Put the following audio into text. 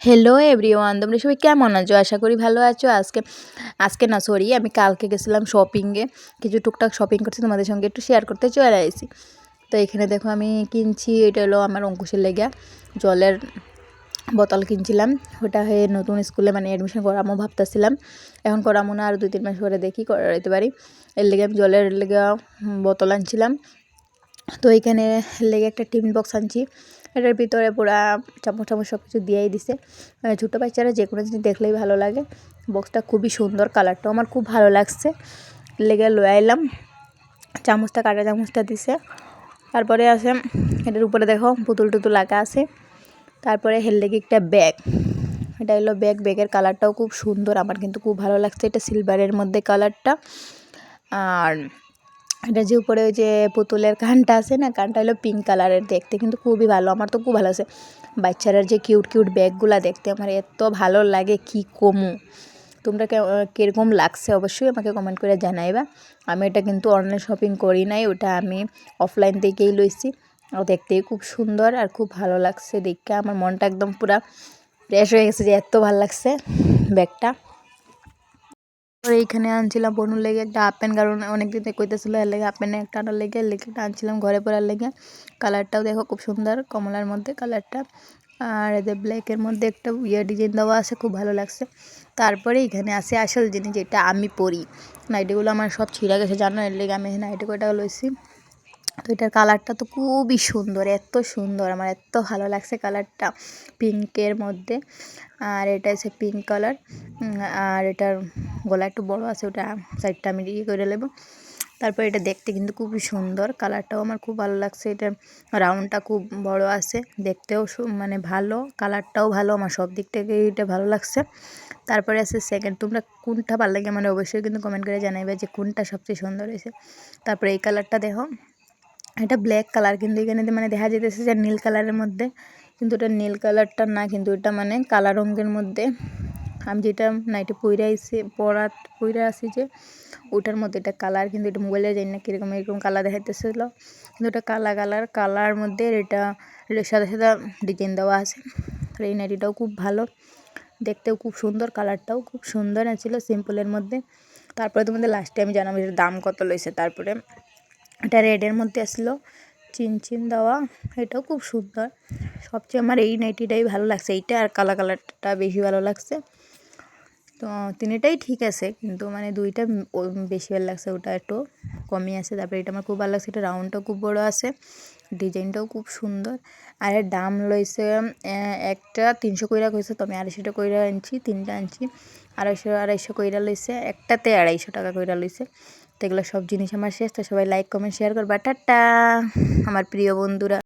Hello everyone, তোমরা সবাই কেমন আছো? আশা করি ভালো আছো। আজকে না, সরি, আমি কালকে গেছিলাম শপিংয়ে, কিছু টুকটাক শপিং করছি, তোমাদের সঙ্গে একটু শেয়ার করতে চলে আসি। তো এখানে দেখো আমি কিনছি, এটা হলো আমার অঙ্কুশের লেগে জলের বোতল কিনছিলাম। ওটা হয়ে নতুন স্কুলে মানে অ্যাডমিশন করামো ভাবতেছিলাম, এখন করামো না, আর 2-3 মাস পরে দেখি করাইতে পারি। এর লেগে আমি জলের লেগে বোতল আনছিলাম। তো এইখানে লেগে একটা টিফিন বক্স আনছি, এটার ভিতরে পুরা চামচ টামচ সব কিছু দিয়েই দিছে। ছোটো বাচ্চারা যে কোনো জিনিস দেখলেই ভালো লাগে। বক্সটা খুবই সুন্দর, কালারটাও আমার খুব ভালো লাগছে, লেগে লয়ে আইলাম। চামচটা, কাটা চামচটা দিছে। তারপরে আছে এটার উপরে দেখো পুতুল টুতুল লাগা আছে। তারপরে হের লেগে একটা ব্যাগ, এটা হলো ব্যাগের কালারটাও খুব সুন্দর, আমার কিন্তু খুব ভালো লাগছে। এটা সিলভারের মধ্যে কালারটা। আর এটা যে উপরে ওই যে পুতুলের কানটা আছে না, কানটা হলো পিঙ্ক কালারের, দেখতে কিন্তু খুবই ভালো, আমার তো খুব ভালো আছে। বাচ্চারা যে কিউট কিউট ব্যাগগুলা দেখতে আমার এত ভালো লাগে কি কমু। তোমরা কীরকম লাগছে অবশ্যই আমাকে কমেন্ট করে জানাইবা। আমি এটা কিন্তু অনলাইন শপিং করি নাই, ওটা আমি অফলাইন থেকেই লইছি। আর দেখতেই খুব সুন্দর আর খুব ভালো লাগছে দেখে, আমার মনটা একদম পুরা ফ্রেশ হয়ে গেছে যে এত ভালো লাগছে ব্যাগটা। এইখানে আনছিলাম বনুর লেগে একটা হাফ প্যান্ট, কারণ অনেকদিন থেকে কইতেছিল এর লেগে হাফ প্যান্ট একটা আনার লেগে আনছিলাম ঘরে পরার লেগে। কালারটাও দেখো খুব সুন্দর, কমলার মধ্যে কালারটা। আর এদের ব্ল্যাকের মধ্যে একটা ডিজাইন দেওয়া আছে, খুব ভালো লাগছে। তারপরে এখানে আছে আসল জিনিস, যেটা আমি পরি। নাইটিগুলো আমার সব ছিঁড়া গেছে জানো, এর লেগে আমি নাইটি কয়টা লইছি। তো এটার কালারটা তো খুবই সুন্দর, এত সুন্দর, আমার এত ভালো লাগছে কালারটা, পিঙ্কের মধ্যে। আর এটা হচ্ছে পিঙ্ক কালার। আর এটার গলা একটু বড় আছে, ওটা সাইডটা আমি ইয়ে করে নেব। তারপর এটা দেখতে কিন্তু খুবই সুন্দর, কালারটাও আমার খুব ভালো লাগছে। এটার রাউন্ডটা খুব বড় আছে, দেখতেও মানে ভালো, কালারটাও ভালো, আমার সব দিক থেকে এটা ভালো লাগছে। তারপরে আছে সেকেন্ড, তোমরা কোনটা ভালো লাগে মানে অবশ্যই কিন্তু কমেন্ট করে জানাইবে যে কোনটা সবচেয়ে সুন্দর হয়েছে। তারপরে এই কালারটা দেখো, এটা ব্ল্যাক কালার, কিন্তু এখানে মানে দেখা যেতেছে যে নীল কালারের মধ্যে, কিন্তু এটা নীল কালারটা না, কিন্তু এটা মানে কালা রঙের মধ্যে। আমি যেটা নাইটে পইরা আছি যে ওটার মধ্যে এটা কালার, কিন্তু এটা মোবাইলে জানি না কীরকম এরকম কালার দেখাইতেছিল, কিন্তু এটা কালার মধ্যে এটার সাথে সাথে ডিজাইন দেওয়া আছে। আর এই নাইটিটাও খুব ভালো, দেখতেও খুব সুন্দর, কালারটাও খুব সুন্দর ছিল সিম্পলের মধ্যে। তারপরে তোমাদের লাস্টে আমি জানাবো এটার দাম কত লইছে। তারপরে এটা রেডের মধ্যে আসলো, চিনচিন দেওয়া, এটাও খুব সুন্দর। সবচেয়ে আমার এই নাইটিটাই ভালো লাগছে, এইটা আর কালারটা বেশি ভালো লাগছে। তো তিনটাই ঠিক আছে, কিন্তু মানে দুইটা বেশি ভালো লাগছে, ওটা একটু কমই আছে। তারপরে এটা আমার খুব ভালো লাগছে, এটা রাউন্ডটাও খুব বড় আছে, ডিজাইনটাও খুব সুন্দর। আর এর দাম লইছে একটা 300 কইরা কইছে, তো আমি 250 কইরা আনছি, তিনটা আনছি 250 কইরা লইছে, একটাতে 250 টাকা কইরা লইছে। তো এগুলো সব জিনিস আমার শেষ। তো সবাই লাইক কমেন্ট শেয়ার করবা, টাটা আমার প্রিয় বন্ধুরা।